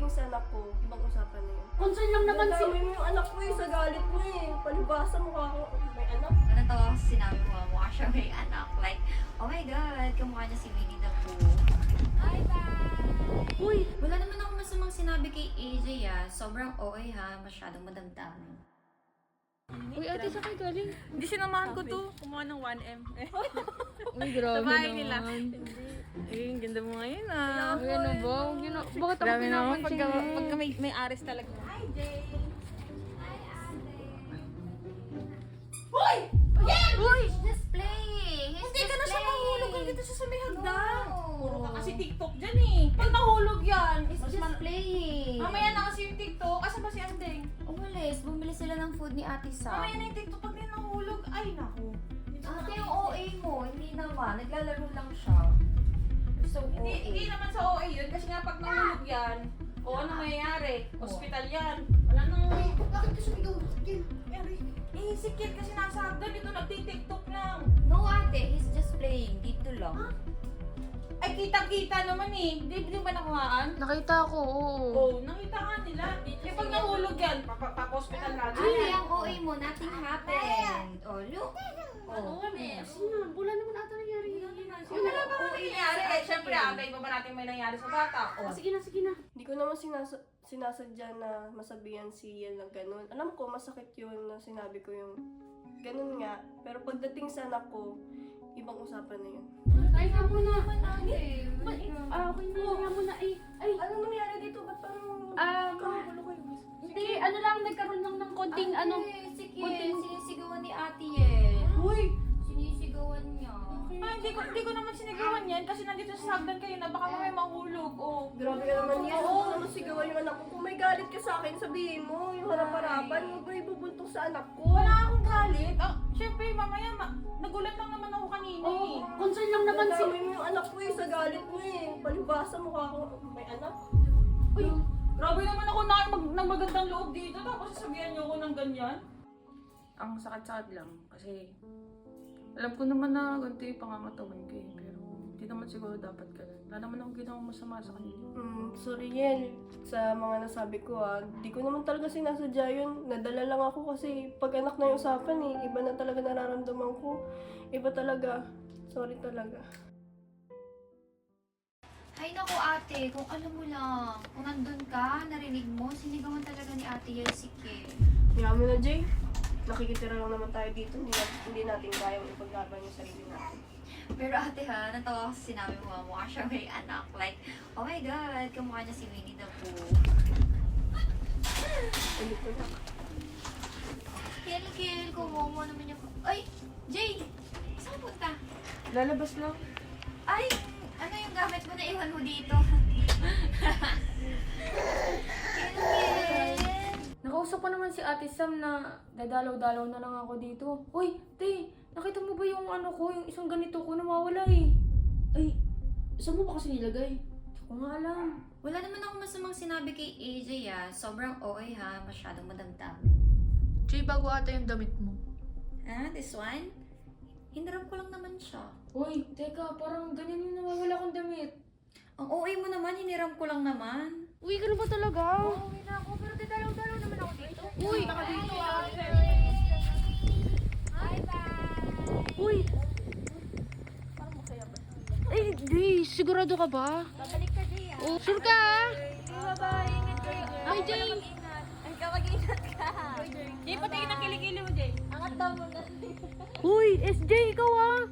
pagdating sa anak ko, ibang usapan na yun. Concern lang naman si... Nadamay mo yung anak ko sa galit mo Palibasa mukha ko, may anak. Natawa ko sa sinabi mo, mukha siya may anak. Like, oh my God, kamukha niya si Winnie the Pooh. Bye-bye! Uy, wala naman ako masamang sinabi kay AJ Sobrang OA ha, masyadong madamdamin. Uy, ate, saan kayo galing? Hindi sinamahan ko to. Kumuha ng 1M. Uy, grabe Sa bahay nila. naman. Eh, ang ganda mo ngayon ah. Uy, ano ba? Bakit ako Grabe naman pinapansin pagka may ares talaga. Hi, Jay! Hi, Ate! Hoy! Uy! He's just playing! Hindi ka na siya mahulog. Dito siya sa may hagdan. Puro ka No! kasi TikTok dyan eh. Pag nahulog yan. He's just playing! Mamaya na kasi yung TikTok. Asa ba si Andeng? Umalis, bumili sila ng food ni Ate Sam. Mamaya na yung TikTok. Pag di nahulog, ay naku. Ate, yung OA mo, hindi naman. Naglalaro lang siya. So, Hindi OA. naman sa OA yun. Kasi nga pag nahulog yan, o ano mangyayari? Hospital yan. Wala nang... Bakit ka sumigaw? Eh, si Kid kasi nasa hagdan. Dito nagti-TikTok lang. No, ate, he's just playing. Dito lang. Ay, kita-kita naman eh. Di ba nakuhaan? Nakita ko, oo. Oo, nakita nga nila. Eh, pag nahulog yan, pa-hospital natin. Ate, ang OA mo, nothing happened. Oh, look. Oo, wala naman ata nangyari. Wala ba nangyari? Eh, syempre, abay ba natin may nangyari sa bata? Oh. Sige na, sige na. Hindi ko naman sinasadya na masabihan si Ian ng ganun. Alam ko, masakit yun na sinabi ko yung ganun nga. Pero pagdating sa anak ko, ibang usapan na yun. Ay, ka muna. Ate, Okay na, kaya mo na. Ay, Anong nangyari dito? Ba't parang kagulo kayo? hindi, ano lang, nagkaroon lang ng konting, ano. si Kid, kunting- sinisigawan ni Ate Yen. Uy! Sinisigawan niya. Ah, hindi ko naman sinigawan yan kasi nandito sa hagdan kayo na baka may mahulog. Oh. Grabe ka naman yan. Oo, naman sigawan yung anak ko. Kung may galit ka sa akin, sabihin mo. Yung harap-harapan, huwag mo ibubuntok sa anak ko. Wala akong galit. Ah, syempre, mamaya, nagulat lang naman ako kanina eh. Concern lang naman si... Nadamay mo yung anak ko sa galit mo Palibasa mukha ko, may anak. Uy, grabe naman ako na magandang loob dito tapos sasabihan niyo ako ng ganyan. Ang sakit-sakit lang kasi alam ko naman na ganito yung pangangatawan ko eh. Pero hindi naman siguro dapat ganun. Wala naman akong ginawang masama sa kanila. Sorry Yen, sa mga nasabi ko di ko naman talaga sinasadya yun. Nadala lang ako kasi pag anak na yung usapan iba na talaga nararamdaman ko. Iba talaga. Sorry talaga. Ay naku ate, kung alam mo lang, kung nandun ka, narinig mo, sinigawan talaga ni Ate Yen si Kid. Kaya mo na Jay, nakikitira lang naman tayo dito. Hindi natin kayang ipaglaban yung sarili natin. Pero ate ha, natawa ko sa sinabi mo, mukha siya may anak. Like, oh my God, kamukha niya si Winnie the Pooh. Ulit ko lang. Kill, kumuha naman yung... Ay, Jay! Saan punta? Lalabas lang. Ay, ano yung gamit mo na iwan mo dito? Kill! Nakausap ko naman si Ate Sam na dadalaw-dalaw na lang ako dito. Uy, te, nakita mo ba yung ano ko, yung isang ganito ko nawawala eh. Ay, saan mo ba kasi nilagay? Hindi ko nga alam. Wala naman ako masamang sinabi kay AJ Sobrang OA ha, masyadong madamdamin. Jay, bago ata yung damit mo. Ah, this one? Hiniram ko lang naman siya. Uy, teka, parang ganyan yung nawawala kong damit. Ang OA mo naman, hiniram ko lang naman. Uy, ganun ba talaga? Uwi na ako, pero dadalaw-dalaw naman ako dito. Uy! Uy! Ay, di, sigurado ka ba? Babalik ka, Jay. Oh, sure ka? Bye-bye, ingat kayo. Ay, Jay! Ay, kapag-ingat ka. Jay, patingin ang kilikili mo, Jay. Angat daw mo na. Uy, SJ, ikaw ah!